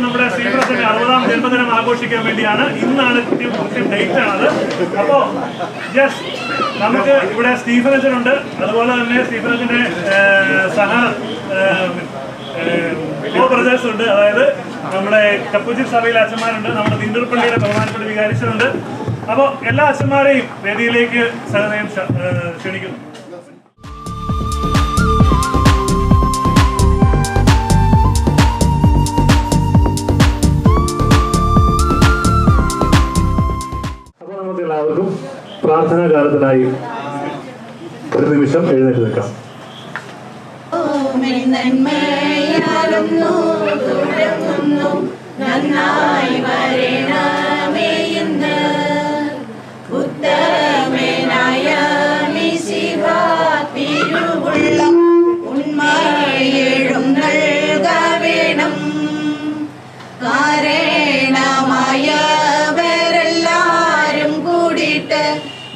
നമ്മുടെ ശ്രീപ്രസന്റെ 60ാം ജന്മദിനം ആഘോഷിക്കാൻ വേണ്ടിയാണ്. ഇന്നാണ് കൃത്യം ഡേറ്റ് ആണത്. അപ്പോൾ നമുക്ക് ഇവിടെ സ്റ്റീഫൻ അച്ഛനുണ്ട്, അതുപോലെ തന്നെ സ്റ്റീഫൻ അച്ഛന്റെ സഹ ബ്രദേഴ്സ് ഉണ്ട്. അതായത് നമ്മുടെ കപ്പൂച്ചിൻ സഭയിലെ അച്ഛന്മാരുണ്ട്, നമ്മുടെ തിണ്ടൂർപ്പള്ളിയുടെ ബഹുമാനപ്പെട്ട വികാരിച്ചതുണ്ട്. അപ്പോൾ എല്ലാ അച്ഛന്മാരെയും വേദിയിലേക്ക് സഹനയം ക്ഷണിക്കുന്നു. എല്ലാവർക്കും പ്രാർത്ഥനാ കാലത്തിനായി ഒരു നിമിഷം എഴുന്നേറ്റ് നിൽക്കാം.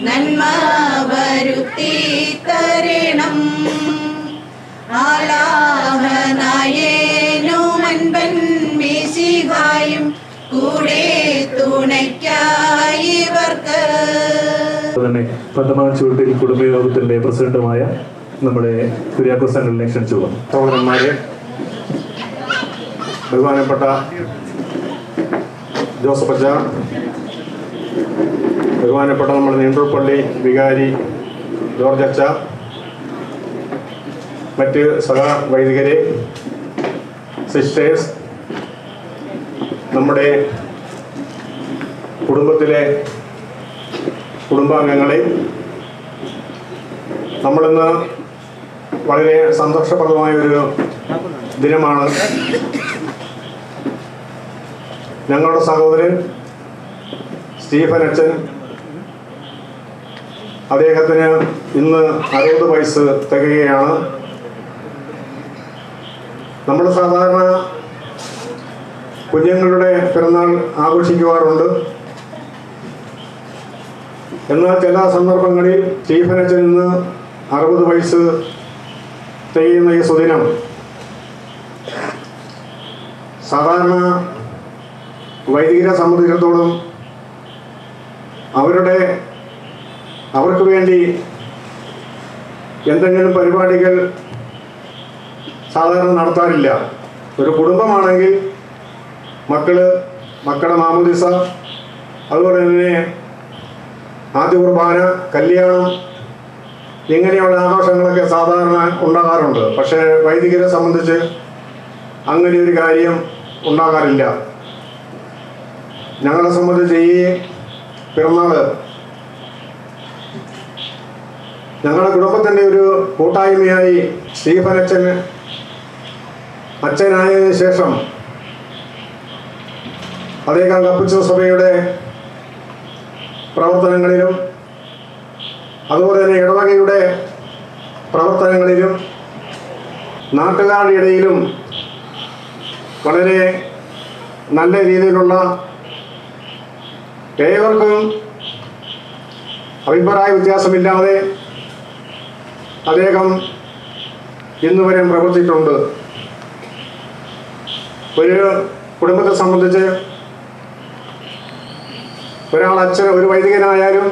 നന്മ വരുത്തി തരണം ആലാഹനായേനുമൻപൻ മിശിഹായും കൂടെ തുണയ്ക്കായി ഇവർക്ക്. തന്നെ പട്ടമാച്ചൂട്ടിൽ കുടുംബയോഗത്തിന്റെ പ്രസിഡന്റുമായ നമ്മുടെ കുര്യാക്കോസ് അങ്കിളിനെ ക്ഷണിച്ചു. സഹോദരന്മാരെ, ബഹുമാനപ്പെട്ട ജോസഫ് അച്ഛ, ബഹുമാനപ്പെട്ട നമ്മുടെ നീണ്ടൂർപ്പള്ളി വികാരി ജോർജ് അച്ഛ, മറ്റ് സഹവൈദികരെ, സിസ്റ്റേഴ്സ്, നമ്മുടെ കുടുംബത്തിലെ കുടുംബാംഗങ്ങളെ, നമ്മളിന്ന് വളരെ സന്തോഷപ്രദമായ ഒരു ദിനമാണ്. ഞങ്ങളുടെ സഹോദരൻ സ്റ്റീഫൻ അച്ഛൻ, അദ്ദേഹത്തിന് ഇന്ന് 60 വയസ്സ് തികയുകയാണ്. നമ്മൾ സാധാരണ കുഞ്ഞുങ്ങളുടെ പിറന്നാൾ ആഘോഷിക്കുവാറുണ്ട്. എന്നാൽ ചില സന്ദർഭങ്ങളിൽ സ്റ്റീഫൻ അച്ഛൻ ഇന്ന് 60 വയസ്സ് തികയുന്ന ഈ സുദിനം സാധാരണ വൈദികരെ സംബന്ധിച്ചിടത്തോളം അവർക്ക് വേണ്ടി എന്തെങ്കിലും പരിപാടികൾ സാധാരണ നടത്താറില്ല. ഒരു കുടുംബമാണെങ്കിൽ മക്കളുടെ മാമോദിസ, അതുപോലെ തന്നെ ആദ്യ കുർബാന, കല്യാണം, ഇങ്ങനെയുള്ള ആഘോഷങ്ങളൊക്കെ സാധാരണ ഉണ്ടാകാറുണ്ട്. പക്ഷേ വൈദികരെ സംബന്ധിച്ച് അങ്ങനെ ഒരു കാര്യം ഉണ്ടാകാറില്ല. ഞങ്ങളെ സംബന്ധിച്ച് ഈ പിറന്നാൾ ഞങ്ങളുടെ കുടുംബത്തിൻ്റെ ഒരു കൂട്ടായ്മയായി സ്റ്റീഫൻ അച്ഛനായതിനു ശേഷം അദ്ദേഹം കപ്പുച്ച സഭയുടെ പ്രവർത്തനങ്ങളിലും അതുപോലെ തന്നെ ഇടവകയുടെ പ്രവർത്തനങ്ങളിലും നാട്ടുകാരുടെ ഇടയിലും വളരെ നല്ല രീതിയിലുള്ള ഏവർക്കും അഭിപ്രായ വ്യത്യാസമില്ലാതെ അദ്ദേഹം ഇന്നുവരെ പ്രവർത്തിച്ചിട്ടുണ്ട്. ഒരു കുടുംബത്തെ സംബന്ധിച്ച് ഒരാൾ അച്ഛൻ ഒരു വൈദികനായാലും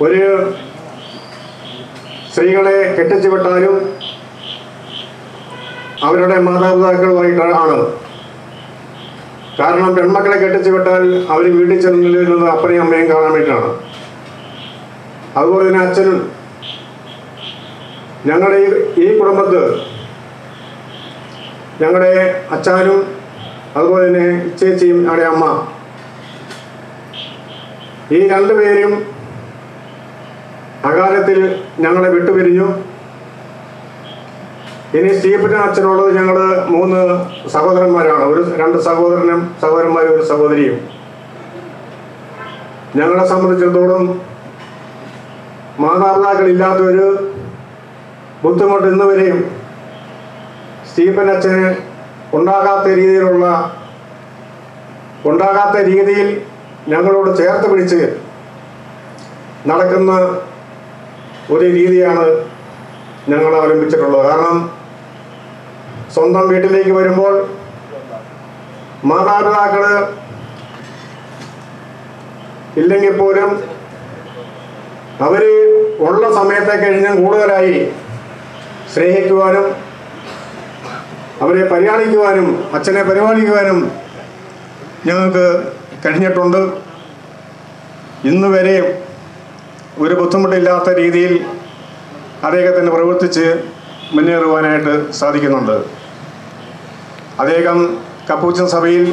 ഒരു സ്ത്രീകളെ കെട്ടിച്ചു വിട്ടാലും അവരുടെ മാതാപിതാക്കളുമായിട്ടാണ്. കാരണം പെൺമക്കളെ കെട്ടിച്ചു വിട്ടാൽ അവർ വീട്ടിൽ ചെല്ലുന്നത് അപ്പനെയും അമ്മയും കാണാൻ വേണ്ടിയിട്ടാണ്. അതുപോലെ തന്നെ അച്ഛനും ഞങ്ങളുടെ ഈ കുടുംബത്ത് ഞങ്ങളുടെ അച്ഛനും അതുപോലെ തന്നെ ചേച്ചിയും ഞങ്ങളുടെ അമ്മ ഈ രണ്ടുപേരും അകാലത്തിൽ ഞങ്ങളെ വിട്ടുപിരിഞ്ഞു. ഇനി സ്റ്റീഫൻ അച്ഛനുള്ളത് ഞങ്ങൾ 3 സഹോദരന്മാരാണ്. 2 സഹോദരന്മാരും ഒരു സഹോദരിയും. ഞങ്ങളെ സംബന്ധിച്ചിടത്തോളം മാതാപിതാക്കളില്ലാത്തൊരു ബുദ്ധിമുട്ട് ഇന്ന് വരെയും സ്റ്റീഫൻ അച്ഛന് ഉണ്ടാകാത്ത രീതിയിൽ ഞങ്ങളോട് ചേർത്ത് പിടിച്ച് നടക്കുന്ന ഒരു രീതിയാണ് ഞങ്ങൾ അവലംബിച്ചിട്ടുള്ളത്. കാരണം സ്വന്തം വീട്ടിലേക്ക് വരുമ്പോൾ മാതാപിതാക്കൾ ഇല്ലെങ്കിൽ പോലും അവർ ഉള്ള സമയത്തെ കഴിഞ്ഞ് കൂടുതലായി സ്നേഹിക്കുവാനും അവരെ പരിപാലിക്കുവാനും അച്ഛനെ പരിപാലിക്കുവാനും ഞങ്ങൾക്ക് കഴിഞ്ഞിട്ടുണ്ട്. ഇന്ന് വരെ ഒരു ബുദ്ധിമുട്ടില്ലാത്ത രീതിയിൽ അദ്ദേഹത്തിന് പ്രവർത്തിച്ച് മുന്നേറുവാനായിട്ട് സാധിക്കുന്നുണ്ട്. അദ്ദേഹം കപ്പൂച്ചൻ സഭയിൽ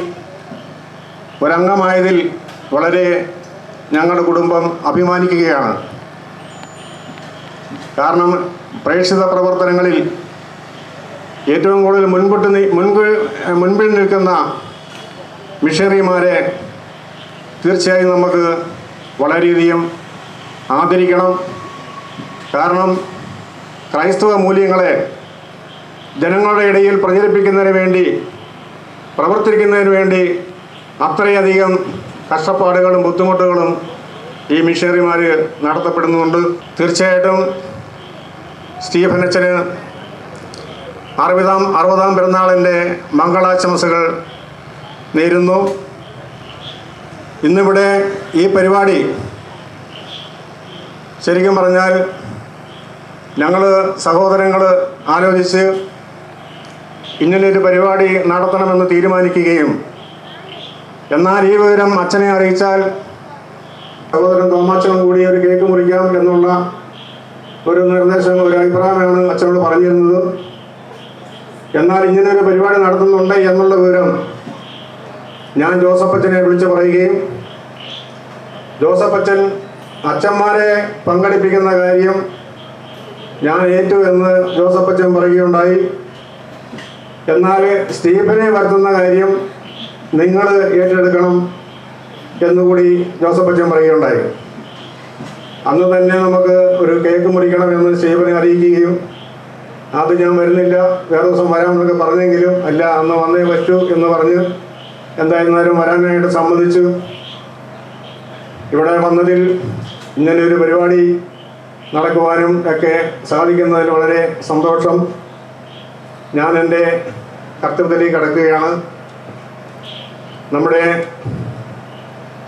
ഒരംഗമായതിൽ വളരെ ഞങ്ങളുടെ കുടുംബം അഭിമാനിക്കുകയാണ്. കാരണം പ്രേക്ഷിത പ്രവർത്തനങ്ങളിൽ ഏറ്റവും കൂടുതൽ മുൻപിൽ നിൽക്കുന്ന മിഷണറിമാരെ തീർച്ചയായും നമുക്ക് വളരെയധികം ആദരിക്കണം. കാരണം ക്രൈസ്തവ മൂല്യങ്ങളെ ജനങ്ങളുടെ ഇടയിൽ പ്രചരിപ്പിക്കുന്നതിന് വേണ്ടി പ്രവർത്തിക്കുന്നതിന് വേണ്ടി അത്രയധികം കഷ്ടപ്പാടുകളും ബുദ്ധിമുട്ടുകളും ഈ മിഷണറിമാർ നടത്തപ്പെടുന്നുണ്ട്. തീർച്ചയായിട്ടും സ്റ്റീഫൻ അച്ഛന് 60ാം പിറന്നാളിൻ്റെ മംഗളാശംസകൾ നേരുന്നു. ഇന്നിവിടെ ഈ പരിപാടി ശരിക്കും പറഞ്ഞാൽ ഞങ്ങൾ സഹോദരങ്ങൾ ആലോചിച്ച് ഇങ്ങനെയൊരു പരിപാടി നടത്തണമെന്ന് തീരുമാനിക്കുകയും എന്നാൽ ഈ വിവരം അച്ഛനെ അറിയിച്ചാൽ സഹോദരൻ തോമാച്ചനും കൂടി ഒരു കേക്ക് മുറിക്കാം എന്നുള്ള ഒരു നിർദ്ദേശം ഒരു അഭിപ്രായമാണ് അച്ഛനോട് പറഞ്ഞിരുന്നത്. എന്നാൽ ഇങ്ങനെയൊരു പരിപാടി നടത്തുന്നുണ്ട് എന്നുള്ള വിവരം ഞാൻ ജോസഫച്ചനെ വിളിച്ച് പറയുകയും ജോസഫച്ചൻ അച്ഛന്മാരെ പങ്കെടുപ്പിക്കുന്ന കാര്യം ഞാൻ ഏറ്റു എന്ന് ജോസഫച്ചൻ പറയുകയുണ്ടായി. എന്നാൽ സ്റ്റീഫനെ വരുത്തുന്ന കാര്യം നിങ്ങൾ ഏറ്റെടുക്കണം എന്നുകൂടി ജോസഫച്ചൻ പറയുകയുണ്ടായി. അന്ന് തന്നെ നമുക്ക് ഒരു കേക്ക് മുറിക്കണം എന്ന് സ്റ്റീഫനെ അറിയിക്കുകയും അത് ഞാൻ വരുന്നില്ല വേറെ ദിവസം വരാമെന്നൊക്കെ പറഞ്ഞെങ്കിലും അല്ല അന്ന് വന്നേ പറ്റൂ എന്ന് പറഞ്ഞ് എന്തായിരുന്നാലും വരാനായിട്ട് സമ്മതിച്ചു. ഇവിടെ വന്നതിൽ ഇങ്ങനെ ഒരു പരിപാടി നടക്കുവാനും ഒക്കെ സാധിക്കുന്നതിൽ വളരെ സന്തോഷം. ഞാൻ എൻ്റെ കർത്തവ്യത്തിലേക്ക് കടക്കുകയാണ്. നമ്മുടെ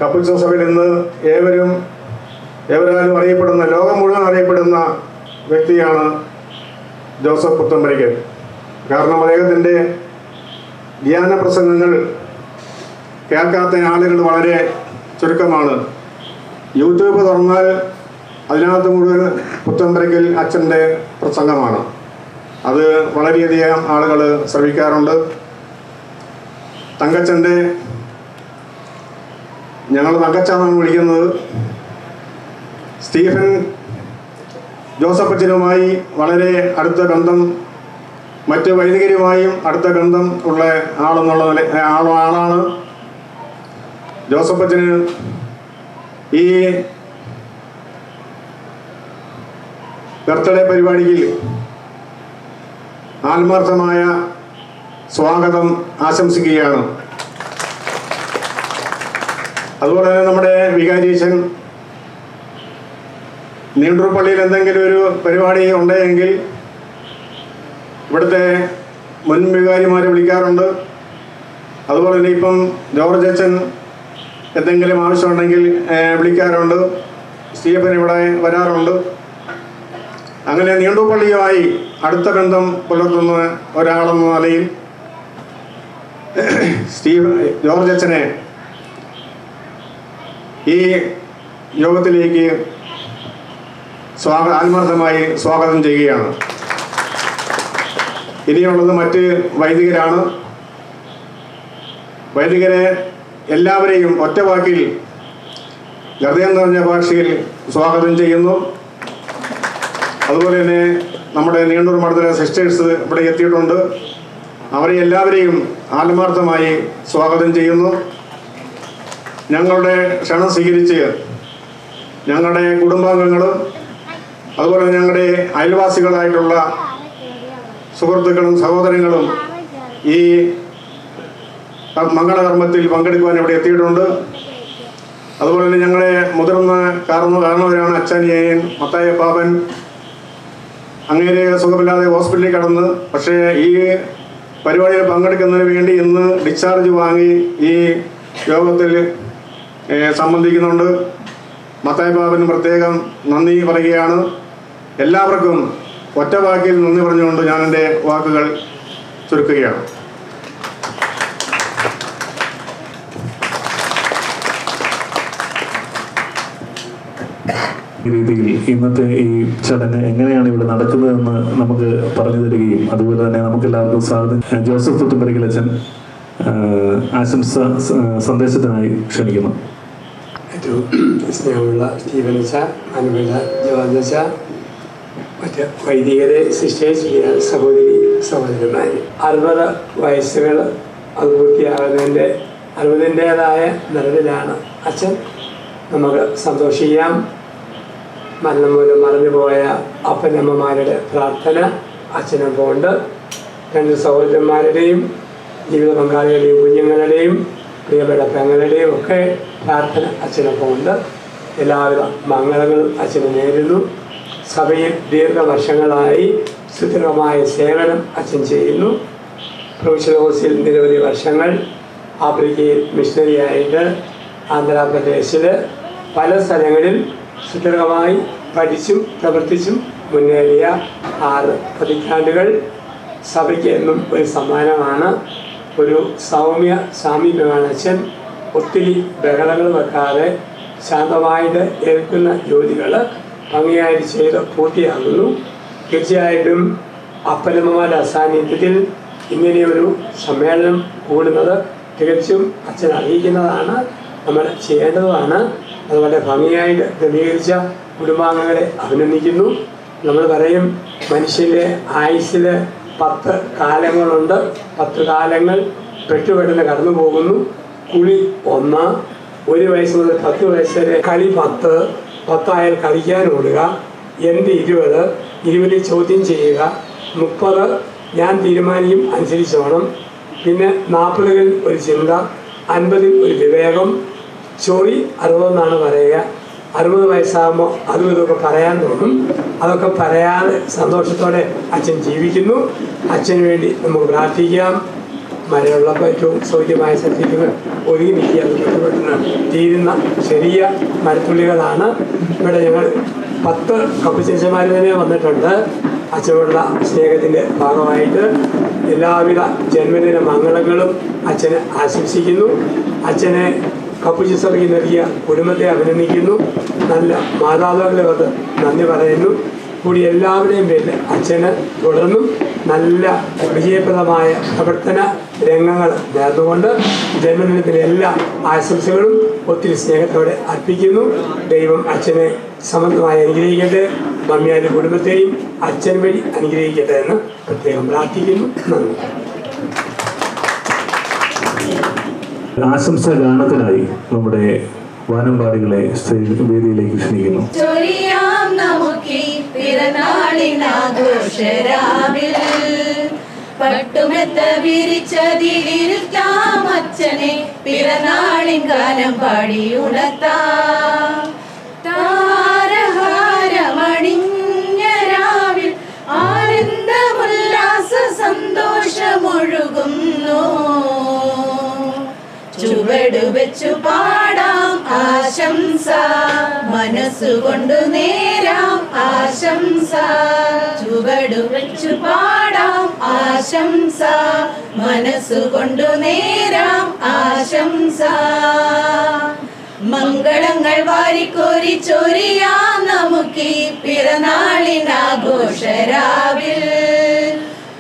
കപ്പൂച്ചൻ സഭയിൽ ഇന്ന് ഏവരാലും അറിയപ്പെടുന്ന ലോകം മുഴുവൻ അറിയപ്പെടുന്ന വ്യക്തിയാണ് ജോസഫ് പുത്തമ്പരിക്കൽ. കാരണം അദ്ദേഹത്തിൻ്റെ ധ്യാന പ്രസംഗങ്ങൾ കേൾക്കാത്ത ആളുകൾ വളരെ ചുരുക്കമാണ്. യൂട്യൂബ് തുറന്നാൽ അതിനകത്ത് മുഴുവൻ പുത്തമ്പരിക്കൽ അച്ഛൻ്റെ പ്രസംഗമാണ്. അത് വളരെയധികം ആളുകൾ ശ്രവിക്കാറുണ്ട്. തങ്കച്ചൻ്റെ ഞങ്ങൾ തങ്കച്ചാന്നാണ് വിളിക്കുന്നത്. സ്റ്റീഫൻ ജോസഫച്ചനുമായി വളരെ അടുത്ത ബന്ധം, മറ്റ് വൈദികരുമായും അടുത്ത ബന്ധം ഉള്ള ആളാണ്. ജോസഫച്ചന് ഈ ബർത്ത്ഡേ പരിപാടിയിൽ ആത്മാർത്ഥമായ സ്വാഗതം ആശംസിക്കുകയാണ്. അതുപോലെ തന്നെ നമ്മുടെ വികാരീശൻ നീണ്ടൂർ പള്ളിയിൽ എന്തെങ്കിലും ഒരു പരിപാടി ഉണ്ടെങ്കിൽ ഇവിടുത്തെ മുൻ വികാരിമാരെ വിളിക്കാറുണ്ട്. അതുപോലെ തന്നെ ഇപ്പം ജോർജ് അച്ഛൻ എന്തെങ്കിലും ആവശ്യമുണ്ടെങ്കിൽ വിളിക്കാറുണ്ട്. സ്റ്റീഫൻ ഇവിടെ വരാറുണ്ട്. അങ്ങനെ നീണ്ടൂർ പള്ളിയുമായി അടുത്ത ബന്ധം പുലർത്തുന്ന ഒരാളെന്ന നിലയിൽ ജോർജ് അച്ഛനെ ഈ യോഗത്തിലേക്ക് ആത്മാർത്ഥമായി സ്വാഗതം ചെയ്യുകയാണ്. ഇനിയുള്ളത് മറ്റ് വൈദികരാണ്. വൈദികരെ എല്ലാവരെയും ഒറ്റ വാക്കിൽ ഹൃദയം നിറഞ്ഞ ഭാഷയിൽ സ്വാഗതം ചെയ്യുന്നു. അതുപോലെ തന്നെ നമ്മുടെ നീണ്ടൂർ മഠത്തിലെ സിസ്റ്റേഴ്സ് ഇവിടെ എത്തിയിട്ടുണ്ട്. അവരെ എല്ലാവരെയും ആത്മാർത്ഥമായി സ്വാഗതം ചെയ്യുന്നു. ഞങ്ങളുടെ ക്ഷണം സ്വീകരിച്ച് ഞങ്ങളുടെ കുടുംബാംഗങ്ങളും അതുപോലെ ഞങ്ങളുടെ അയൽവാസികളായിട്ടുള്ള സുഹൃത്തുക്കളും സഹോദരങ്ങളും ഈ മംഗളകർമ്മത്തിൽ പങ്കെടുക്കുവാൻ ഇവിടെ എത്തിയിട്ടുണ്ട്. അതുപോലെ തന്നെ ഞങ്ങളെ മുതിർന്ന കാരണവരാണ് അച്ഛനിയൻ മത്തായ പാപ്പൻ. അങ്ങേരെ സുഖമില്ലാതെ ഹോസ്പിറ്റലിൽ കടന്ന്, പക്ഷേ ഈ പരിപാടിയിൽ പങ്കെടുക്കുന്നതിന് വേണ്ടി ഇന്ന് ഡിസ്ചാർജ് വാങ്ങി ഈ യോഗത്തിൽ സംബന്ധിക്കുന്നുണ്ട്. മത്തായ പാപ്പന് പ്രത്യേകം നന്ദി പറയുകയാണ്. എല്ലാവർക്കും ഒറ്റ വാക്കിൽ നന്ദി പറഞ്ഞുകൊണ്ട് ഞാൻ എൻ്റെ വാക്കുകൾ ചുരുക്കുകയാണ്. രീതിയിൽ ഇന്നത്തെ ഈ ചടങ്ങ് എങ്ങനെയാണ് ഇവിടെ നടക്കുന്നതെന്ന് നമുക്ക് പറഞ്ഞു തരികയും അതുപോലെ തന്നെ നമുക്ക് എല്ലാവർക്കും സ്വാഗതം. ജോസഫ് പുത്തുമ്പരക്കൽ അച്ഛൻ ആശംസ സന്ദേശത്തിനായി ക്ഷണിക്കുന്നു. ഏറ്റവും സ്നേഹമുള്ള സ്റ്റീഫനച്ച, അനുബന്ധ ജോർജച്ച, മറ്റ് വൈദികരെ, സിസ്റ്റേഴ്സ്, സഹോദരി സഹോദരന്മാർ, 60 വയസ്സുകൾ അത് പൂർത്തിയാകുന്നതിൻ്റെ 60ൻ്റേതായ നിറവിലാണ് അച്ഛൻ. നമുക്ക് സന്തോഷിക്കാം. മരണം മൂലം മറന്നുപോയ അപ്പനമ്മമാരുടെ പ്രാർത്ഥന അച്ഛനൊപ്പം ഉണ്ട്. 2 സഹോദരന്മാരുടെയും ജീവിത പങ്കാളികളുടെയും കുഞ്ഞുങ്ങളുടെയും പ്രിയപ്പെട്ട പെങ്ങളുടെയും ഒക്കെ പ്രാർത്ഥന അച്ഛനൊപ്പം ഉണ്ട്. എല്ലാവിധ മംഗളങ്ങളും അച്ഛന് നേരുന്നു. സഭയിൽ ദീർഘവർഷങ്ങളായി സുദൃഢമായ സേവനം അച്ഛൻ ചെയ്യുന്നു. പ്രൊഫഷണൽ ഹൗസിൽ നിരവധി വർഷങ്ങൾ, ആഫ്രിക്കയിൽ മിഷണറിയായിട്ട് ആന്ധ്രാപ്രദേശിൽ പല സ്ഥലങ്ങളിൽ സുദൃഢമായി പഠിച്ചും പ്രവർത്തിച്ചും മുന്നേറിയ 6 പതിറ്റാണ്ടുകൾ സഭയ്ക്ക് എന്നും ഒരു സമ്മാനമാണ്. ഒരു സൗമ്യ സാമീപ്യമാണ് അച്ഛൻ. ഒത്തിരി ബഹളങ്ങൾ വെക്കാതെ ശാന്തമായിട്ട് ഏൽക്കുന്ന ജോലികൾ ഭംഗിയായിട്ട് ചെയ്ത് പൂർത്തിയാകുന്നു. തീർച്ചയായിട്ടും അപ്പനമ്മമാരുടെ അസാന്നിധ്യത്തിൽ ഇങ്ങനെയൊരു സമ്മേളനം കൂടുന്നത് തികച്ചും അച്ഛൻ അറിയിക്കുന്നതാണ്, നമ്മൾ ചെയ്യേണ്ടതുമാണ്. അതുപോലെ ഭംഗിയായിട്ട് ക്രമീകരിച്ച കുടുംബാംഗങ്ങളെ അഭിനന്ദിക്കുന്നു. നമ്മൾ പറയും മനുഷ്യൻ്റെ ആയുസ്സിൽ 10 കാലങ്ങളുണ്ട്. 10 കാലങ്ങൾ പെട്ടുപെട്ടെന്ന് കടന്നു പോകുന്നു. കുളി 1, 1 വയസ്സ് മുതൽ 10 വയസ്സ് വരെ കളി 10, 10 ആയാൽ കളിക്കാൻ ഓടുക, എൻ്റെ 20, 20 ചോദ്യം ചെയ്യുക, 30 ഞാൻ തീരുമാനിക്കും അനുസരിച്ചോണം, പിന്നെ 40-ൽ ഒരു ചിന്ത, 50-ൽ ഒരു വിവേകം, 60 എന്നാണ് പറയുക. 60 വയസ്സാകുമ്പോൾ അതും ഇതൊക്കെ പറയാൻ തോന്നും. അതൊക്കെ പറയാതെ സന്തോഷത്തോടെ അച്ഛൻ ജീവിക്കുന്നു. അച്ഛന് വേണ്ടി നമുക്ക് പ്രാർത്ഥിക്കാം. മഴയുള്ളപ്പോൾ ഏറ്റവും സൗഖ്യമായ സത്യങ്ങൾ ഒരുങ്ങി നിൽക്കുക തീരുന്ന ചെറിയ മരത്തുള്ളികളാണ്. ഇവിടെ ഞങ്ങൾ 10 കപ്പുചേച്ചന്മാർ തന്നെ വന്നിട്ടുണ്ട്. അച്ഛനോടുള്ള സ്നേഹത്തിൻ്റെ ഭാഗമായിട്ട് എല്ലാവിധ ജന്മദിന മംഗളങ്ങളും അച്ഛന് ആശംസിക്കുന്നു. അച്ഛനെ കപ്പുച്ചി സഭയ്ക്ക് നൽകിയ കുടുംബത്തെ അഭിനന്ദിക്കുന്നു. നല്ല മാതാപിതാക്കളെ ഓർത്ത് നന്ദി പറയുന്നു. കൂടി എല്ലാവരുടെയും പേരിൽ അച്ഛന് തുടർന്നും നല്ല വിജയപ്രദമായ പ്രവർത്തന രംഗങ്ങൾ നേർന്നുകൊണ്ട് ജന്മദിനത്തിൻ്റെ എല്ലാ ആശംസകളും ഒത്തിരി സ്നേഹത്തോടെ അർപ്പിക്കുന്നു. ദൈവം അച്ഛനെ സമൃദ്ധമായി അനുഗ്രഹിക്കട്ടെ. മമ്മിയാരുടെ കുടുംബത്തെയും അച്ഛൻ വഴി അനുഗ്രഹിക്കട്ടെ എന്ന് പ്രത്യേകം പ്രാർത്ഥിക്കുന്നു. നന്ദി. ആശംസാ ഗാനത്തിനായി നമ്മുടെ വാനമ്പാടികളെ വേദിയിലേക്ക് ക്ഷണിക്കുന്നു. ചൊരിയാം നമുക്കീ പിറന്നാളിനാഘോഷരാവിൽ പട്ടുമെത്ത വിരിച്ചതിലിരുത്താം അച്ഛനെ പിറന്നാളിൻ ഗാനം പാടി ഉണർത്താം. താരഹാരമണിഞ്ഞ രാവിൽ ആനന്ദമുല്ലാസ സന്തോഷമൊഴുകുന്നു. ചുവടു വെച്ചു പാടാം ആശംസ, മനസ്സുകൊണ്ടു നേരാം ആശംസ. ചുവടു വെച്ചു പാടാം ആശംസ, മനസ്സുകൊണ്ടു നേരാം ആശംസ. മംഗളങ്ങൾ വാരിക്കോരി ചൊരിയാം നമുക്കീ പിറന്നാളിനാഘോഷരാവിൽ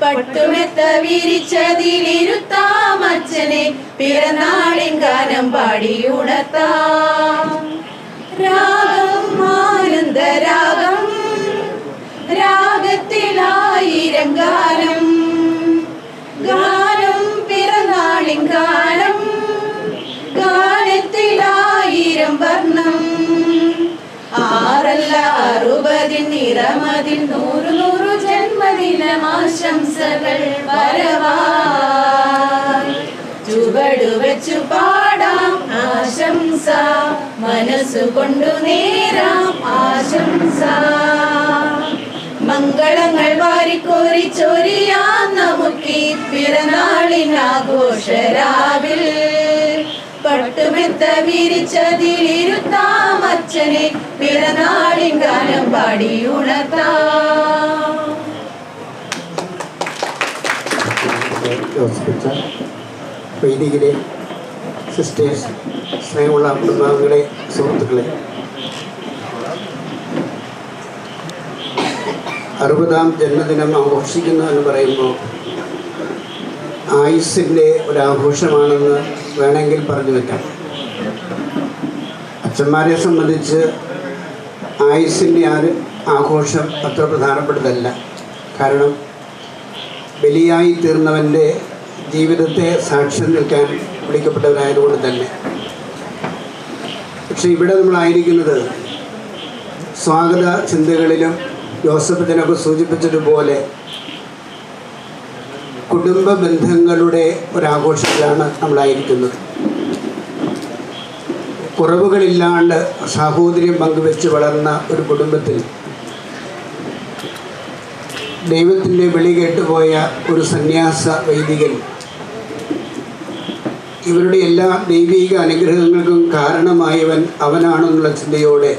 പട്ടുമെത്ത വിരിച്ചതിലിരുത്താം അച്ഛനെ പിറന്നാളിൻ ഗാനം പാടി ഉണർത്താം. രാഗം ആനന്ദരാഗം, രാഗത്തിലായിരം ഗാനം, ഗാനം പിറന്നാളിൻ ഗാനം, ഗാനത്തിലായിരം വർണ്ണം. 6 60 നിറമതിൽ 100 ജന്മദിനമാശംസകൾ വരവായി. ചുവടു വെച്ചു പാടാം ആശംസ, മനസ്സുകൊണ്ടു നേരാം ആശംസ. മംഗളങ്ങൾ വാരിക്കോരി ചൊരിയാം നമുക്കീ പിറന്നാളിനാഘോഷരാവിൽ പട്ടുമെത്ത വിരിച്ചതിലിരുത്താം അച്ഛനെ പിറന്നാളിൻ ഗാനം പാടി ഉണർത്താം. വൈദികരെ, സിസ്റ്റേഴ്സ്, സ്നേഹമുള്ള കുടുംബാംഗങ്ങളെ, സുഹൃത്തുക്കളെ, 60ാം ജന്മദിനം ആഘോഷിക്കുന്നു എന്ന് പറയുമ്പോൾ ആയുസ്സിൻ്റെ ഒരാഘോഷമാണെന്ന് വേണമെങ്കിൽ പറഞ്ഞു വയ്ക്കാം. അച്ഛന്മാരെ സംബന്ധിച്ച് ആയുസ്സിൻ്റെ ആഘോഷം അത്ര പ്രധാനപ്പെട്ടതല്ല. കാരണം ബലിയായി തീർന്നവൻ്റെ ജീവിതത്തെ സാക്ഷ്യം നിൽക്കാൻ വിളിക്കപ്പെട്ടവരായതുകൊണ്ട് തന്നെ. പക്ഷെ ഇവിടെ നമ്മളായിരിക്കുന്നത് സ്വാഗത ചിന്തകളിലും ജോസഫിനൊക്കെ സൂചിപ്പിച്ചതുപോലെ കുടുംബ ബന്ധങ്ങളുടെ ഒരാഘോഷത്തിലാണ് നമ്മളായിരിക്കുന്നത്. കുറവുകളില്ലാണ്ട് സാഹോദര്യം പങ്കുവെച്ച് വളർന്ന ഒരു കുടുംബത്തിൽ ദൈവത്തിൻ്റെ വിളി കേട്ടുപോയ ഒരു സന്യാസ വൈദികൻ ഇവരുടെ എല്ലാ ദൈവിക അനുഗ്രഹങ്ങൾക്കും കാരണമായവൻ അവനാണെന്നുള്ള ചിന്തയോടെ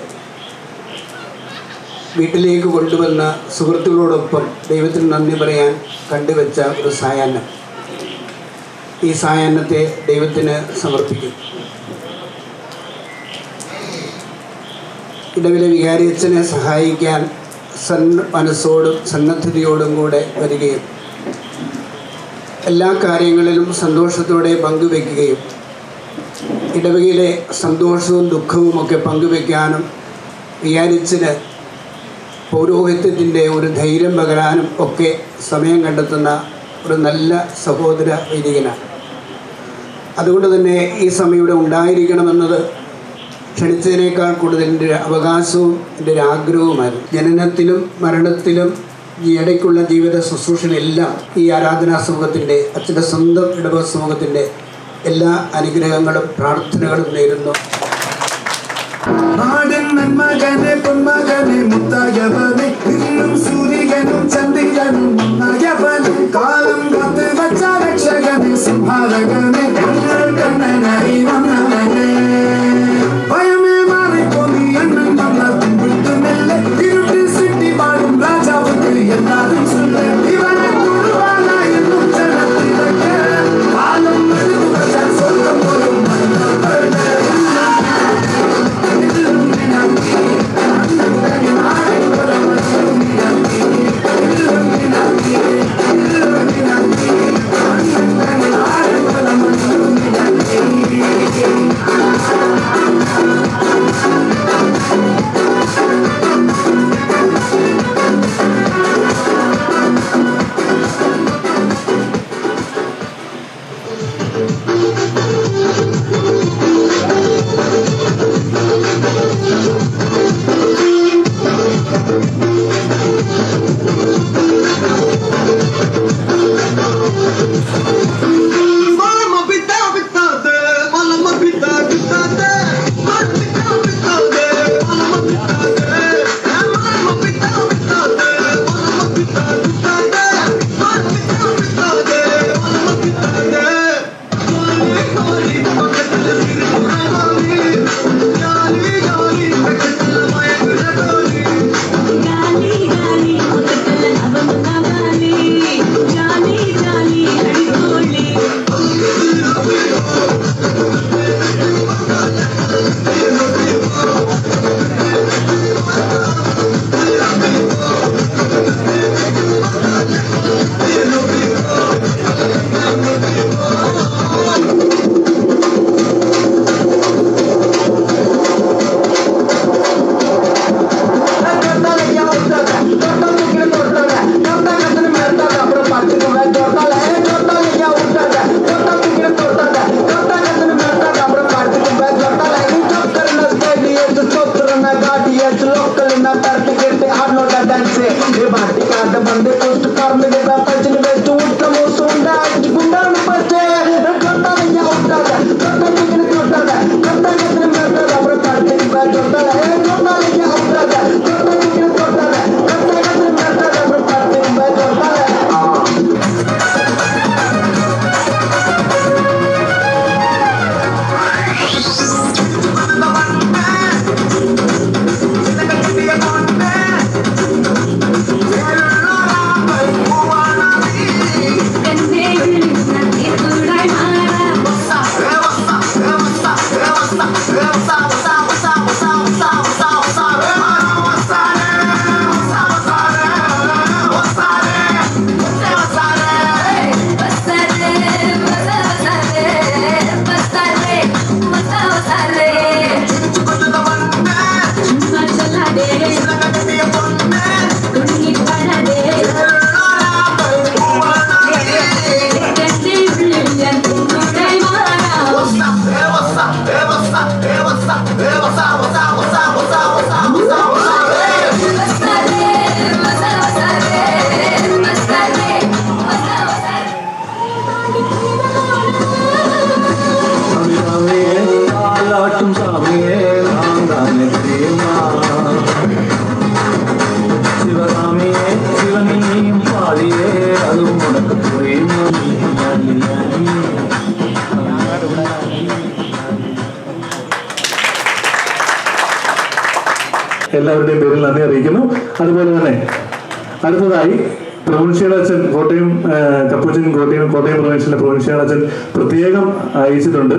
വീട്ടിലേക്ക് കൊണ്ടുവന്ന സുഹൃത്തുക്കളോടൊപ്പം ദൈവത്തിന് നന്ദി പറയാൻ കണ്ടുവച്ച ഒരു സായാഹ്നം. ഈ സായാഹ്നത്തെ ദൈവത്തിന് സമർപ്പിക്കും. ഇടവിലെ വികാരിയച്ഛനെ സഹായിക്കാൻ മനസ്സോടും സന്നദ്ധതയോടും കൂടെ വരികയും എല്ലാ കാര്യങ്ങളിലും സന്തോഷത്തോടെ പങ്കുവെക്കുകയും ഇടവകയിലെ സന്തോഷവും ദുഃഖവുമൊക്കെ പങ്കുവെക്കാനും വികാരിയച്ഛന് പൗരോഹിത്യത്തിൻ്റെ ഒരു ധൈര്യം പകരാനും ഒക്കെ സമയം കണ്ടെത്തുന്ന ഒരു നല്ല സഹോദര വൈദികനാണ്. അതുകൊണ്ട് തന്നെ ഈ സമയം ഇവിടെ ഉണ്ടായിരിക്കണമെന്നത് ക്ഷണിച്ചതിനേക്കാൾ കൂടുതൽ എൻ്റെ അവകാശവും എൻ്റെ ഒരു ആഗ്രഹവുമായിരുന്നു. ജനനത്തിലും മരണത്തിലും ഈ ഇടയ്ക്കുള്ള ജീവിത ശുശ്രൂഷയിലെല്ലാം ഈ ആരാധനാ സമൂഹത്തിൻ്റെ അച്ഛൻ്റെ സ്വന്തം ഇടവക സമൂഹത്തിൻ്റെ എല്ലാ അനുഗ്രഹങ്ങളും പ്രാർത്ഥനകളും നേരുന്നു. മകനെ പൊന്മകനെ മുത്തായവനെ ഇന്നും സൂര്യനും ചന്ദ്രനും ഒന്നായവനെ കാലം കാത്ത് വച്ച രക്ഷകനെ സംഹാരകനെ കണ്ണനായി വന്നവനെ ഭയമേ മാറിപ്പോന്നി എണ്ണം വന്നതും വിട്ടുമെല്ലെ ഇരുട്ടിൽ സിട്ടി പാടും രാജാവുക്ക് എല്ലാരും ചൊല്ലെ ഇവനെ കുറുവാനായെന്നും ജനത്തിലൊക്കെ കാലം എഴുതു വച്ചാൽ സ്വന്തം പോലും എല്ലാവരുടെയും പേരിൽ നന്ദി അറിയിക്കുന്നു. അതുപോലെ തന്നെ അടുത്തതായി പ്രൊവിൻഷ്യലച്ഛൻ കോട്ടയം കപ്പൂച്ചൻ കോട്ടയം പ്രൊവിൻഷ്യലിലെ പ്രൊവിൻഷ്യലച്ഛൻ പ്രത്യേകം അയച്ചിട്ടുണ്ട്.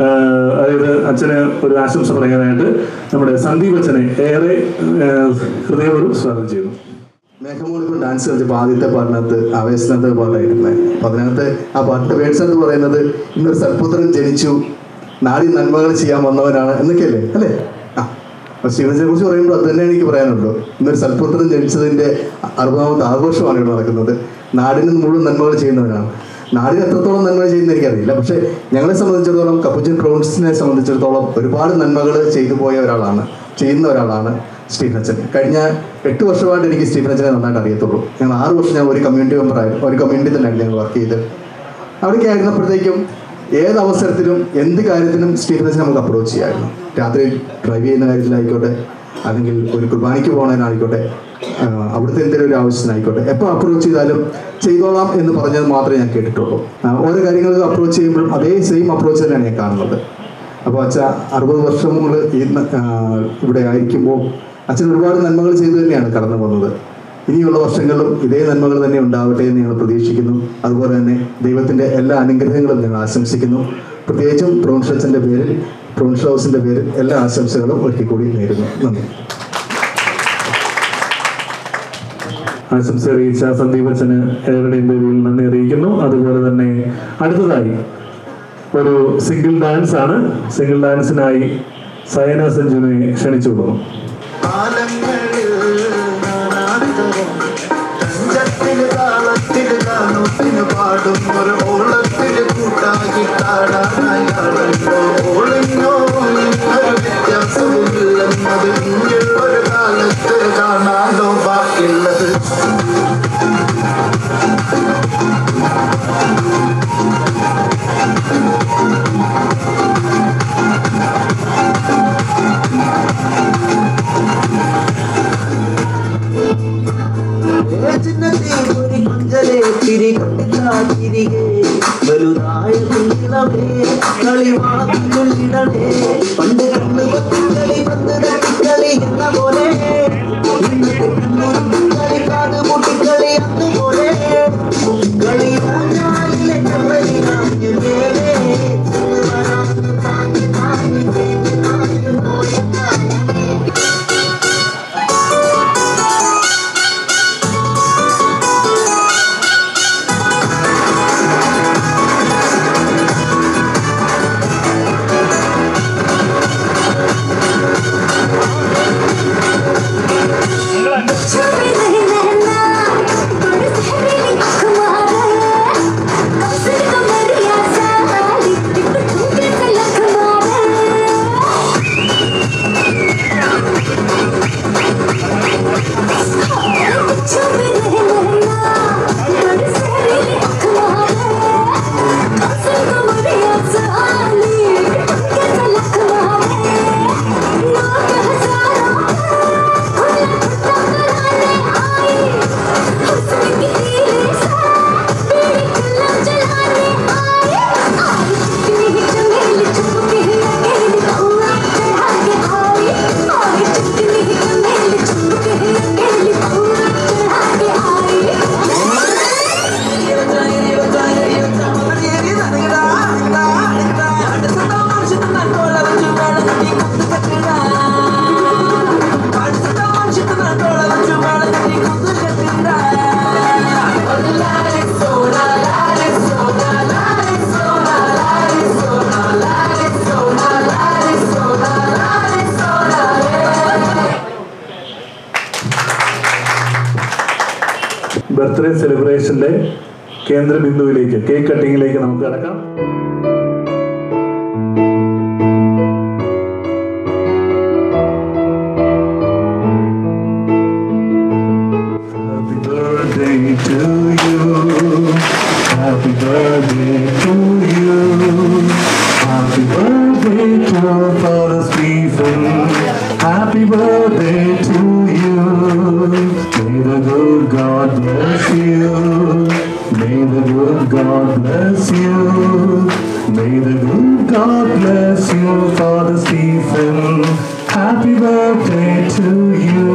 അതായത് അച്ഛന് ഒരു ആശംസ പറയാനായിട്ട് നമ്മുടെ സന്ദീപ് അച്ഛനെ ഏറെ ഹൃദയപൂർവ്വം സ്വാഗതം ചെയ്യുന്നു. മേഘമോളിപ്പോൾ ഡാൻസ് കളിച്ചപ്പോൾ ആദ്യത്തെ പാട്ടിനകത്ത് ആവേശനകത്ത് പാട്ടായിരുന്നത്. അപ്പോൾ അതിനകത്ത് ആ പാട്ടിൻ്റെ വേർഡ്സ് എന്ന് പറയുന്നത് ഇന്നൊരു സൽപുത്രൻ ജനിച്ചു, നാടി നന്മകൾ ചെയ്യാൻ വന്നവനാണ് എന്നൊക്കെയല്ലേ അല്ലേ? അപ്പോൾ സ്റ്റീഫൻസിനെ കുറിച്ച് പറയുമ്പോൾ അത് തന്നെ എനിക്ക് പറയാനുള്ളൂ. ഇന്നൊരു സൽപുത്രൻ ജനിച്ചതിൻ്റെ 60ാമത്തെ ആഘോഷമാണ് ഇവിടെ നടക്കുന്നത്. നാടിന് മുഴുവൻ നന്മകൾ ചെയ്യുന്നവനാണ്. നാടിന് എത്രത്തോളം നന്മ ചെയ്യുന്ന എനിക്കറിയില്ല. പക്ഷേ ഞങ്ങളെ സംബന്ധിച്ചിടത്തോളം കപ്പൂച്ചൻ പ്രൊവിൻസിനെ സംബന്ധിച്ചിടത്തോളം ഒരുപാട് നന്മകൾ ചെയ്യുന്ന ഒരാളാണ് സ്റ്റീഫൻ അച്ഛൻ. കഴിഞ്ഞ 8 വർഷമായിട്ട് എനിക്ക് സ്റ്റീഫൻ അച്ഛനെ നന്നായിട്ട് അറിയത്തുള്ളൂ. ഞങ്ങൾ 6 വർഷം ഞാൻ ഒരു കമ്മ്യൂണിറ്റി മെമ്പറായിരുന്നു. ഒരു കമ്മ്യൂണിറ്റി തന്നെയാണ് ഞങ്ങൾ വർക്ക് ചെയ്ത്. അവിടേക്ക് ആയിരുന്നപ്പോഴത്തേക്കും ഏത് അവസരത്തിലും എന്ത് കാര്യത്തിനും സ്റ്റീഫൻ അച്ഛനെ നമുക്ക് അപ്രോച്ച് ചെയ്യാമായിരുന്നു. രാത്രി ഡ്രൈവ് ചെയ്യുന്ന കാര്യത്തിലായിക്കോട്ടെ, അല്ലെങ്കിൽ ഒരു കുർബാനയ്ക്ക് പോകുന്നതിനായിക്കോട്ടെ, അവിടുത്തെ എന്തെങ്കിലും ഒരു ആവശ്യത്തിനായിക്കോട്ടെ, എപ്പോൾ അപ്രോച്ച് ചെയ്താലും ചെയ്തോളാം എന്ന് പറഞ്ഞത് മാത്രമേ ഞാൻ കേട്ടിട്ടുള്ളൂ. ഓരോ കാര്യങ്ങൾ അപ്രോച്ച് ചെയ്യുമ്പോഴും അതേ സെയിം അപ്രോച്ച് തന്നെയാണ് ഞാൻ കാണുന്നത്. അപ്പോൾ അച്ഛൻ 60 വർഷം ഇവിടെ ആയിരിക്കുമ്പോൾ അച്ഛൻ ഒരുപാട് നന്മകൾ ചെയ്തു തന്നെയാണ് കടന്നു പോകുന്നത്. ഇനിയുള്ള വർഷങ്ങളിലും ഇതേ നന്മകൾ തന്നെ ഉണ്ടാവട്ടെ എന്ന് ഞങ്ങൾ പ്രതീക്ഷിക്കുന്നു. അതുപോലെ തന്നെ ദൈവത്തിൻ്റെ എല്ലാ അനുഗ്രഹങ്ങളും ഞങ്ങൾ ആശംസിക്കുന്നു. പ്രത്യേകിച്ചും പ്രൊവിൻഷ്യൽ പേരിൽ, പ്രൊവിൻഷ്യൽ ഹൗസിൻ്റെ പേരിൽ എല്ലാ ആശംസകളും ഒരിക്കൽ കൂടി നേരുന്നു. നന്ദി. ആശംസ അറിയിച്ച സന്ദീപ് അച്ഛന് ഏവരുടെയും പേരിൽ നന്ദി അറിയിക്കുന്നു. അതുപോലെ തന്നെ അടുത്തതായി ഒരു സിംഗിൾ ഡാൻസ് ആണ്. സിംഗിൾ ഡാൻസിനായി സയന സഞ്ജുവിനെ ക്ഷണിച്ചു കൊടുക്കുന്നു. പാടുന്നൊരു ഓളത്തിന് കൂട്ടാകിട്ടാടാനായാളല്ലോ ഓളിനോ ഒരു വ്യത്യാസമില്ലെന്നത് ഇങ്ങുള്ളൊരു കാലത്ത് കാണാനോ ബാക്കിയുള്ളത്. വലുതായ കുഞ്ഞിടമേ കളിവാക്കിടമേ പണ്ട് കണ്ണു കളി വന്ന് കളി എന്ന പോലെ ഇന്നത്തെ കളി കാത് മുട്ടിക്കളി അതുപോലെ കളിയിലെ ബർത്ത്ഡേ സെലിബ്രേഷന്റെ കേന്ദ്ര ബിന്ദുവിലേക്ക്, കേക്ക് കട്ടിങ്ങിലേക്ക് നമുക്ക് കടക്കാം. Happy birthday to you. Happy birthday to you. Happy birthday to Father Stephen. Happy birthday to you. May the good God bless you. May the good God bless you. May the good God bless you, Father Stephen. Happy birthday to you.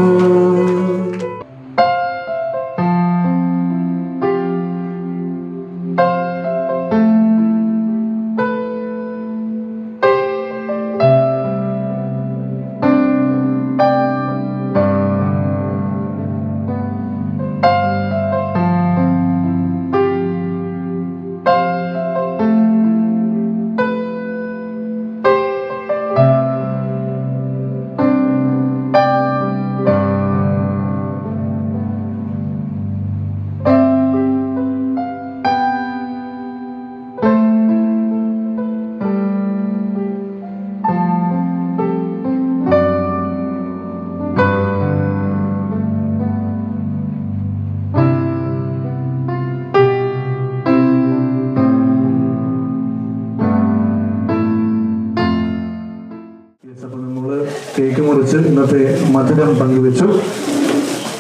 Cake മുറിച്ച് ഇന്നത്തെ മധുരം പങ്കുവെച്ചു.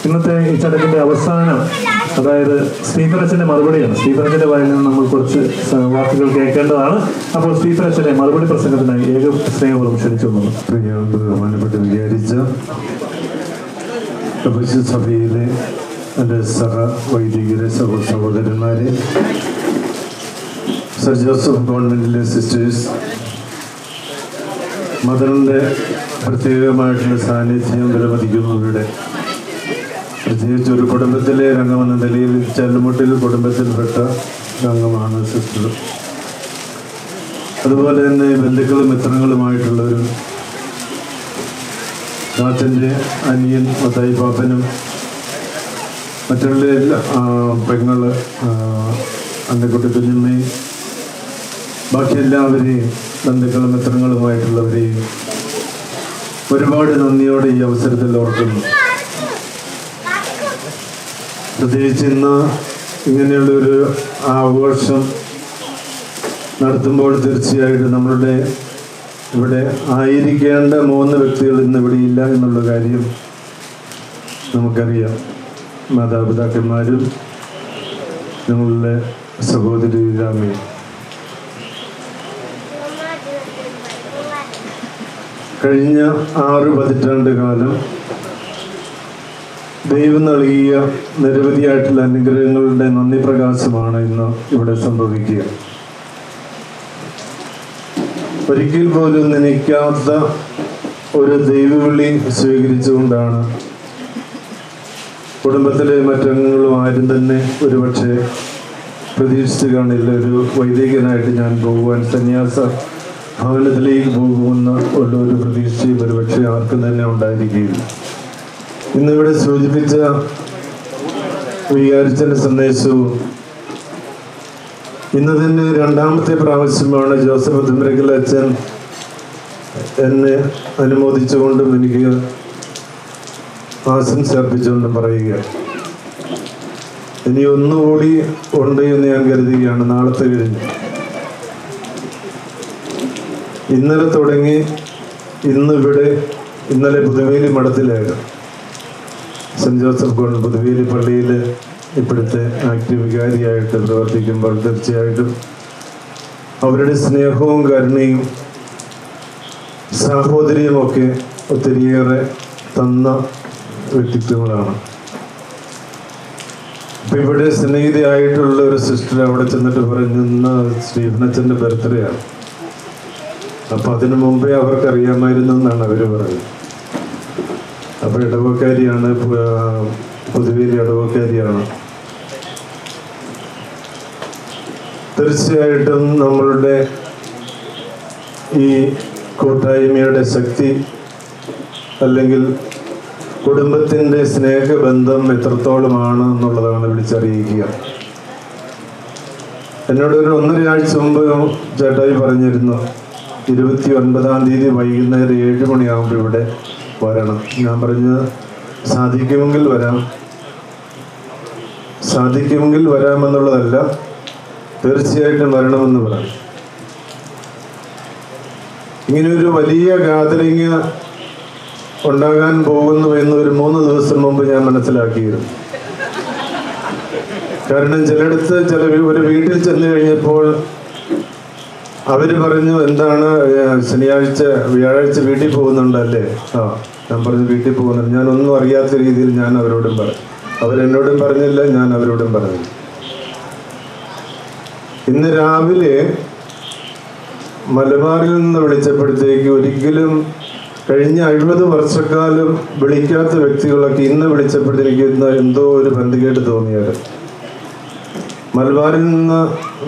ഇന്നത്തെ ഈ ചടങ്ങിന്റെ അവസാനം, അതായത് Stephen അച്ഛന്റെ മറുപടിയാണ്. സ്റ്റീഫൻ അച്ഛന്റെ വായിൽ നിന്ന് നമ്മൾ കുറച്ച് വാക്കുകൾ കേൾക്കേണ്ടതാണ്. അപ്പോൾ സ്റ്റീഫൻ അച്ഛനെ മറുപടി പ്രസംഗത്തിനായി ഏക സ്നേഹപൂർവ്വം ക്ഷണിച്ചു വന്നു. ബഹുമാനപ്പെട്ട് വിചാരിച്ച സഭയിലെ എൻ്റെ സഹ വൈദികരെ സഹോദരന്മാരെ, സർ ജോസഫ് ഗവൺമെൻറ്റിലെ സിസ്റ്റേഴ്സ്, മദറിൻ്റെ പ്രത്യേകമായിട്ടുള്ള സാന്നിധ്യം വിലമതിക്കുന്നവരുടെ, പ്രത്യേകിച്ച് ഒരു കുടുംബത്തിലെ അംഗമെന്ന നിലയിൽ ചെല്ലുമുട്ടിൽ കുടുംബത്തിൽപ്പെട്ട അംഗമാണ് സിസ്റ്റർ. അതുപോലെ തന്നെ ബന്ധുക്കളും മിത്രങ്ങളുമായിട്ടുള്ളവരും, നാഥൻ്റെ അനിയൻ മത്തായി പാപ്പനും മറ്റുള്ള എല്ലാ പെങ്ങള് അന്നക്കുട്ടി കുഞ്ഞമ്മയും ബാക്കി എല്ലാവരെയും ബന്ധുക്കളും മിത്രങ്ങളുമായിട്ടുള്ളവരെയും ഒരുപാട് നന്ദിയോടെ ഈ അവസരത്തിൽ ഓർക്കുന്നു. പ്രത്യേകിച്ച് ഇന്ന് ഇങ്ങനെയുള്ളൊരു ആഘോഷം നടത്തുമ്പോൾ തീർച്ചയായിട്ടും നമ്മളുടെ ഇവിടെ ആയിരിക്കേണ്ട 3 വ്യക്തികൾ ഇന്ന് ഇവിടെ ഇല്ല എന്നുള്ള കാര്യം നമുക്കറിയാം. മാതാപിതാക്കന്മാരും ഞങ്ങളുടെ സഹോദരി രാമയും. കഴിഞ്ഞ 6 പതിറ്റാണ്ട് കാലം ദൈവം നൽകിയ നിരവധിയായിട്ടുള്ള അനുഗ്രഹങ്ങളുടെ നന്ദി പ്രകാശമാണ് ഇന്ന് ഇവിടെ സംഭവിക്കുക. ഒരിക്കൽ പോലും നനയ്ക്കാത്ത ഒരു ദൈവവിളി സ്വീകരിച്ചുകൊണ്ടാണ് കുടുംബത്തിലെ മറ്റംഗങ്ങളും ആരും തന്നെ ഒരുപക്ഷെ പ്രതീക്ഷിച്ച് കാണില്ല ഒരു വൈദികനായിട്ട് ഞാൻ പോകുവാൻ, സന്യാസ ഭവനത്തിലേക്ക് പോകുമെന്ന ഉള്ളൊരു പ്രതീക്ഷയും ഒരുപക്ഷെ ആർക്കും തന്നെ ഉണ്ടായിരിക്കുകയില്ല. ഇന്നിവിടെ സൂചിപ്പിച്ച വികാരിച്ചൻ്റെ സന്ദേശവും ഇന്ന് തന്നെ 2ാമത്തെ പ്രാവശ്യമാണ് ജോസഫ് പുത്തുമ്പരയ്ക്കൽ അച്ഛൻ എന്നെ അനുമോദിച്ചുകൊണ്ടും എനിക്ക് ആശംസ അർപ്പിച്ചുകൊണ്ടും പറയുക. ഇനി ഒന്നുകൂടി ഉണ്ട് എന്ന് ഞാൻ കരുതുകയാണ്. നാളത്തെ കഴിഞ്ഞ് ഇന്നലെ തുടങ്ങി ഇന്നലെ പുതുവേലി മഠത്തിലായിരുന്നു. സെൻറ് ജോസഫ് ഗോൺ പുതുവേലി പള്ളിയിൽ ഇപ്പോഴത്തെ ആക്റ്റീവ് വികാരിയായിട്ട് പ്രവർത്തിക്കുമ്പോൾ തീർച്ചയായിട്ടും അവരുടെ സ്നേഹവും കരുണയും സാഹോദര്യവുമൊക്കെ ഒത്തിരിയേറെ തന്ന വ്യക്തിത്വങ്ങളാണ്. അപ്പം ഇവിടെ സ്നേഹിതയായിട്ടുള്ള ഒരു സിസ്റ്റർ അവിടെ ചെന്നിട്ട് പറഞ്ഞിരുന്ന സ്റ്റീഫനച്ചൻ്റെ ബർത്ത്ഡേ ആണ്. അപ്പം അതിനു മുമ്പേ അവർക്കറിയാമായിരുന്നു എന്നാണ് അവർ പറയുന്നത്. അപ്പോൾ ഇടവക്കാരിയാണ്, പുതുവേലി ഇടവക്കാരിയാണ്. തീർച്ചയായിട്ടും നമ്മളുടെ ഈ കൂട്ടായ്മയുടെ ശക്തി അല്ലെങ്കിൽ കുടുംബത്തിൻ്റെ സ്നേഹബന്ധം എത്രത്തോളമാണ് എന്നുള്ളതാണ് വിളിച്ചറിയിക്കുക. എന്നോടൊരു 1.5 ആഴ്ച മുമ്പ് ചേട്ടായി പറഞ്ഞിരുന്നു 29-ാം തീയതി വൈകുന്നേരം 7 മണിയാകുമ്പോൾ ഇവിടെ വരണം. ഞാൻ പറഞ്ഞത് സാധിക്കുമെങ്കിൽ വരാമെന്നുള്ളതല്ല, തീർച്ചയായിട്ടും വരണമെന്ന് പറഞ്ഞു. ഇങ്ങനെയൊരു വലിയ ഗാദറിങ് ഉണ്ടാകാൻ പോകുന്നു എന്ന് ഒരു 3 ദിവസം മുമ്പ് ഞാൻ മനസ്സിലാക്കിയിരുന്നു. കാരണം ചിലയിടത്ത് ഒരു വീട്ടിൽ ചെന്ന് കഴിഞ്ഞപ്പോൾ അവർ പറഞ്ഞു എന്താണ് വ്യാഴാഴ്ച വീട്ടിൽ പോകുന്നുണ്ടല്ലേ? ഞാൻ പറഞ്ഞു വീട്ടിൽ പോകുന്നുണ്ട്. ഞാനൊന്നും അറിയാത്ത രീതിയിൽ ഞാൻ അവരോടും പറഞ്ഞു. അവരെന്നോടും പറഞ്ഞില്ല, ഞാൻ അവരോടും പറഞ്ഞില്ല. ഇന്ന് രാവിലെ മലബാറിൽ നിന്ന് വിളിച്ചപ്പോഴത്തേക്ക് ഒരിക്കലും കഴിഞ്ഞ 70 വർഷക്കാലം വിളിക്കാത്ത വ്യക്തികളൊക്കെ ഇന്ന് വിളിച്ചപ്പോഴത്തേക്ക് ഇന്ന് എന്തോ ഒരു ബന്ധുക്കേട്ട് തോന്നിയത്. മലബാറിൽ നിന്ന്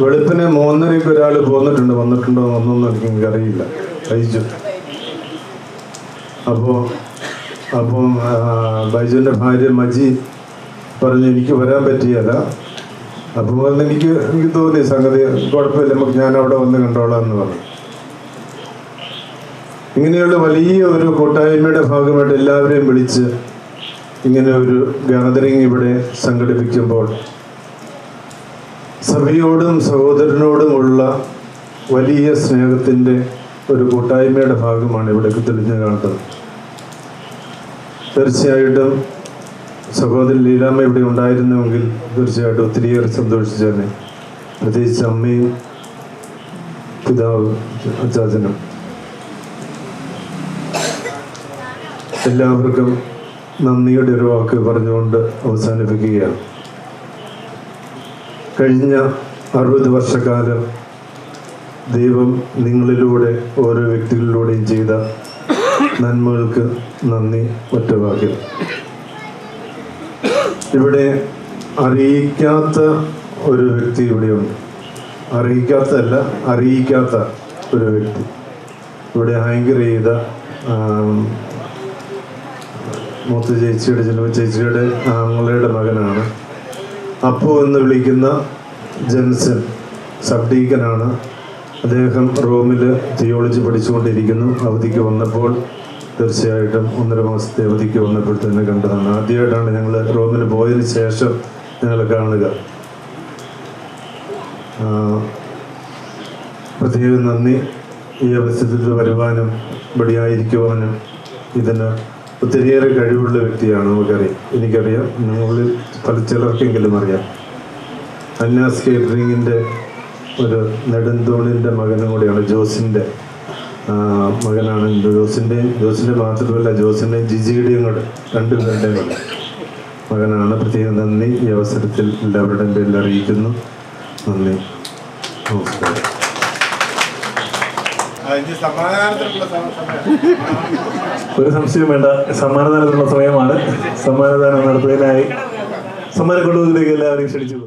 വെളുപ്പിനെ 3:30 ഒരാൾ വന്നിട്ടുണ്ടോ എന്നൊന്നും എനിക്കറിയില്ല. ബൈജു. അപ്പം ബൈജുവിൻ്റെ ഭാര്യ മജി പറഞ്ഞു എനിക്ക് വരാൻ പറ്റിയല്ല. അപ്പം എനിക്ക് തോന്നി സംഗതി കുഴപ്പമില്ല, നമുക്ക് ഞാൻ അവിടെ വന്ന് കണ്ടോളാം എന്ന് പറഞ്ഞു. ഇങ്ങനെയുള്ള വലിയ ഒരു കൂട്ടായ്മയുടെ ഭാഗമായിട്ട് എല്ലാവരെയും വിളിച്ച് ഇങ്ങനെ ഒരു ഗാദറിങ് ഇവിടെ സംഘടിപ്പിക്കുമ്പോൾ സഭയോടും സഹോദരനോടുമുള്ള വലിയ സ്നേഹത്തിൻ്റെ ഒരു കൂട്ടായ്മയുടെ ഭാഗമാണ് ഇവിടെ തെളിഞ്ഞു കാണുന്നത്. തീർച്ചയായിട്ടും സഹോദരൻ ലീലാമ്മ ഇവിടെ ഉണ്ടായിരുന്നുവെങ്കിൽ തീർച്ചയായിട്ടും ഒത്തിരിയേറെ സന്തോഷിച്ചേനെ. പ്രത്യേകിച്ച് അമ്മയും പിതാവും അച്ചാച്ചനും. എല്ലാവർക്കും നന്ദിയുടെ ഒരു വാക്ക് പറഞ്ഞുകൊണ്ട് അവസാനിപ്പിക്കുകയാണ്. കഴിഞ്ഞ 60 വർഷക്കാലം ദൈവം നിങ്ങളിലൂടെ ഓരോ വ്യക്തികളിലൂടെയും ചെയ്ത നന്മകൾക്ക് നന്ദി ഒറ്റവാക്കിൽ. ഇവിടെ അറിയിക്കാത്ത ഒരു വ്യക്തി ഇവിടെയുണ്ട്. അറിയിക്കാത്ത ഒരു വ്യക്തി ഇവിടെ ഹാങ്കർ ചെയ്ത മൂത്ത ചേച്ചിയുടെ ആങ്ങളുടെ മകനാണ്. അപ്പു എന്ന് വിളിക്കുന്ന ജെൻസൺ സബ് ഡീക്കനാണ്. അദ്ദേഹം റോമിൽ തിയോളജി പഠിച്ചുകൊണ്ടിരിക്കുന്നു. അവധിക്ക് വന്നപ്പോൾ തീർച്ചയായിട്ടും 1.5 മാസത്തെ അവധിക്ക് വന്നപ്പോൾ തന്നെ കണ്ടതാണ്. ആദ്യമായിട്ടാണ് ഞങ്ങൾ റോമിന് പോയതിന് ശേഷം ഞങ്ങൾ കാണുക. പ്രത്യേകം നന്ദി. ഈ അവസരത്തിൽ വരുവാനും ഇവിടെയായിരിക്കുവാനും ഇതിന് ഒത്തിരിയേറെ കഴിവുള്ള വ്യക്തിയാണ്. എനിക്കറിയാം, നിങ്ങളിൽ ചിലർക്കെങ്കിലും അറിയാം. അന്നാസ് കേറ്ററിങ്ങിൻ്റെ ഒരു നെടുന്തൂണിൻ്റെ മകനും കൂടിയാണ്. ജോസിൻ്റെ മകനാണ്. ജോസിൻ്റെ മാത്രമല്ല, ജോസിൻ്റെയും ജിജിയുടെയും കൂടെ 2 പേരുടെയും കൂടെ മകനാണ്. പ്രത്യേകം നന്ദി ഈ അവസരത്തിൽ എല്ലാവരുടെയും പേരിൽ അറിയിക്കുന്നു. നന്ദി, നമസ്കാരം. ഒരു സംശയം വേണ്ട, സമ്മാനദാനത്തിനുള്ള സമയമാണ്. സമ്മാനദാനം നടത്തുന്നതിനായി സമ്മാന കൊണ്ടുപോകുന്നതിലേക്ക് എല്ലാവരെയും ക്ഷണിച്ചു.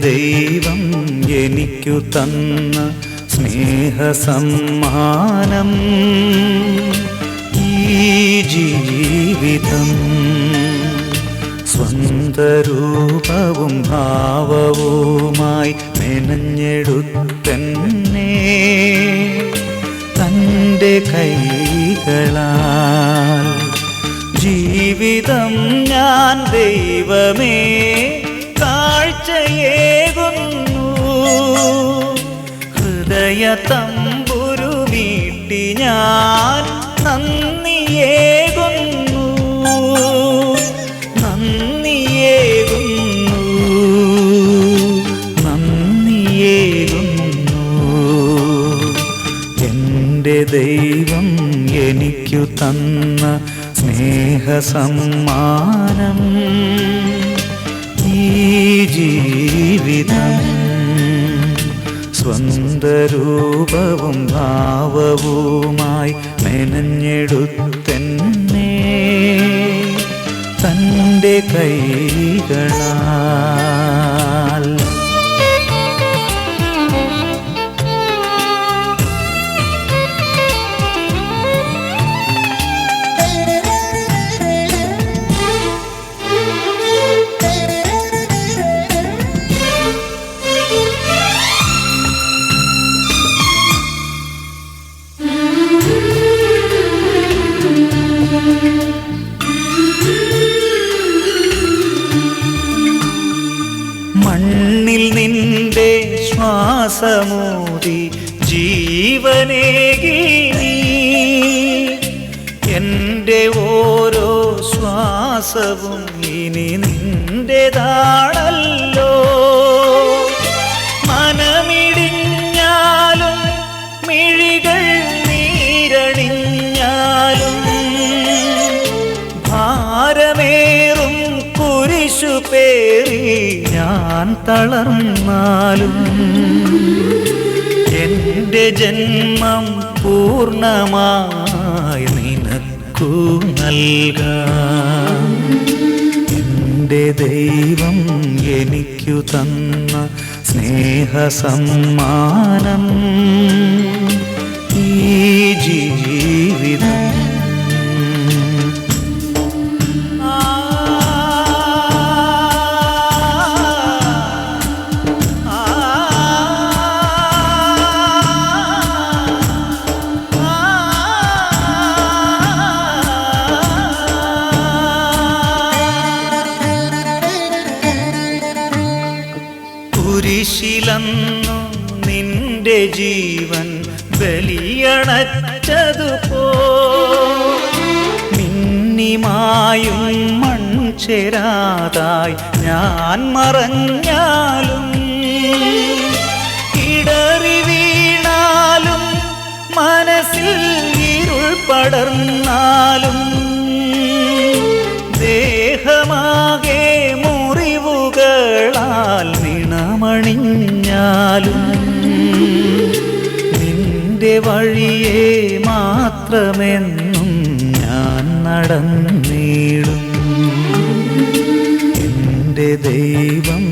ദൈവം എനിക്കു തന്ന സ്നേഹസമ്മാനം ഈ ജീവിതം സ്വന്തരൂപവും ഭാവവുമായി മെനഞ്ഞെടുത്തന്നെ തൻ്റെ കൈകളാൽ ജീവിതം ഞാൻ ദൈവമേ കാഴ്ചയേകുന്നു. ഹൃദയ തമ്പുരു മീട്ടി ഞാൻ നന്ദിയേകുന്നു. എൻ്റെ ദൈവം എനിക്കു തന്ന സ്നേഹസമ്മാനം ഈ ജീവിതം സ്വന്തരൂപവും ഭാവവുമായി മെനഞ്ഞെടുത്തന്നെ തൻ്റെ കൈകളാൽ. ശ്വാസമൂതി ജീവനേകി നീ എൻ്റെ ഓരോ ശ്വാസവും ഇനി നിന്റേതാണല്ലോ. മനമിടിഞ്ഞാലും മിഴികൾ നീരണിഞ്ഞാലും ഭാരമേറും കുരിശു പേറി ഞാൻ തളർന്നാലും എൻ്റെ ജന്മം പൂർണ്ണമായി നിനക്കു നൽകാം. എൻ്റെ ദൈവം എനിക്കു തന്ന സ്നേഹസമ്മാനം ഈ ജീവിതം. കുരിശിലന്നു നിന്റെ ജീവൻ ബലിയണച്ചതുപോ മിന്നിമായും മൺചേരാതായി ഞാൻ മറഞ്ഞാലും ഇടറി വീണാലും മനസ്സിൽ ഇരുൾ പടർന്നാലും ദേഹമാകെ മുറിവുകളാൽ നിണമണിഞ്ഞാലും നിന്റെ വഴിയെ മാത്രമെന്നും ഞാൻ നടന്നിടും. എൻ്റെ ദൈവം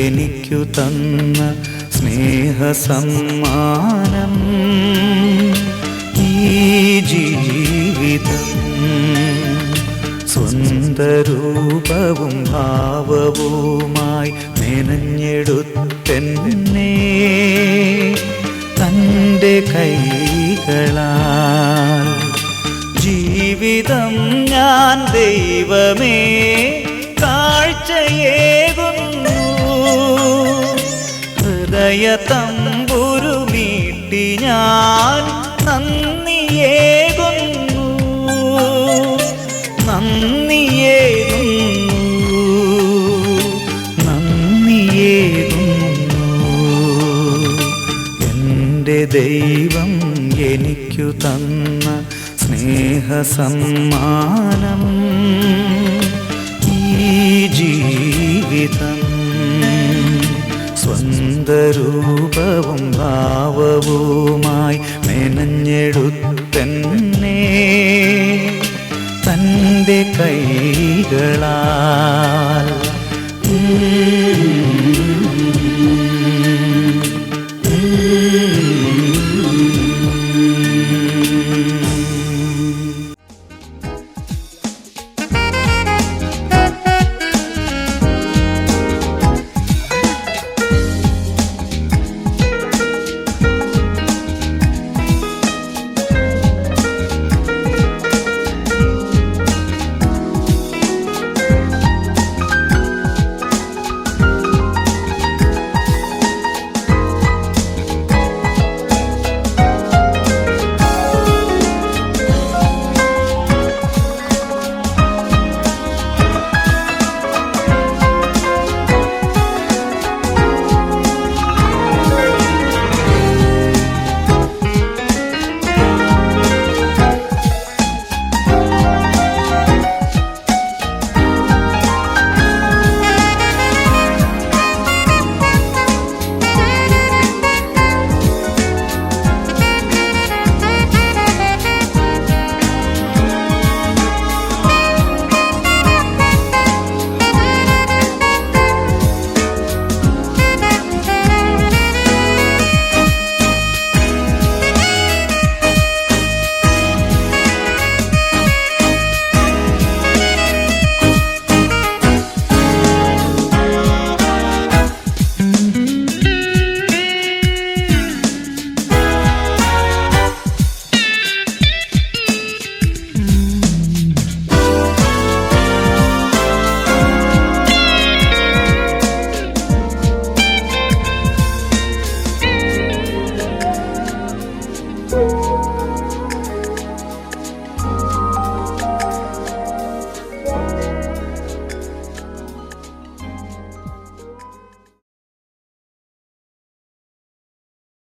എനിക്കു തന്ന സ്നേഹസമ്മാനം ഈ ജീവിതം. സ്വന്തരൂപവും ഭാവവുമായി മെനഞ്ഞെടുത്തെന്നെ തൻ്റെ കൈകളാൽ ജീവിതം ഞാൻ ദൈവമേ കാഴ്ചയേകുന്നു. ഹൃദയ തമ്പുരു മീട്ടി ഞാൻ നന്ദിയേകുന്നു, നന്ദിയേകുന്നു, നന്ദിയേകുന്നു. എൻ്റെ ദൈവം എനിക്കു തന്ന സ്നേഹസമ്മാനം ഈ ജീവിതം. സ്വന്തരൂപവും ഭാവവുമായി മെനഞ്ഞെടുത്തെന്നെ തൻ്റെ കൈകളാൽ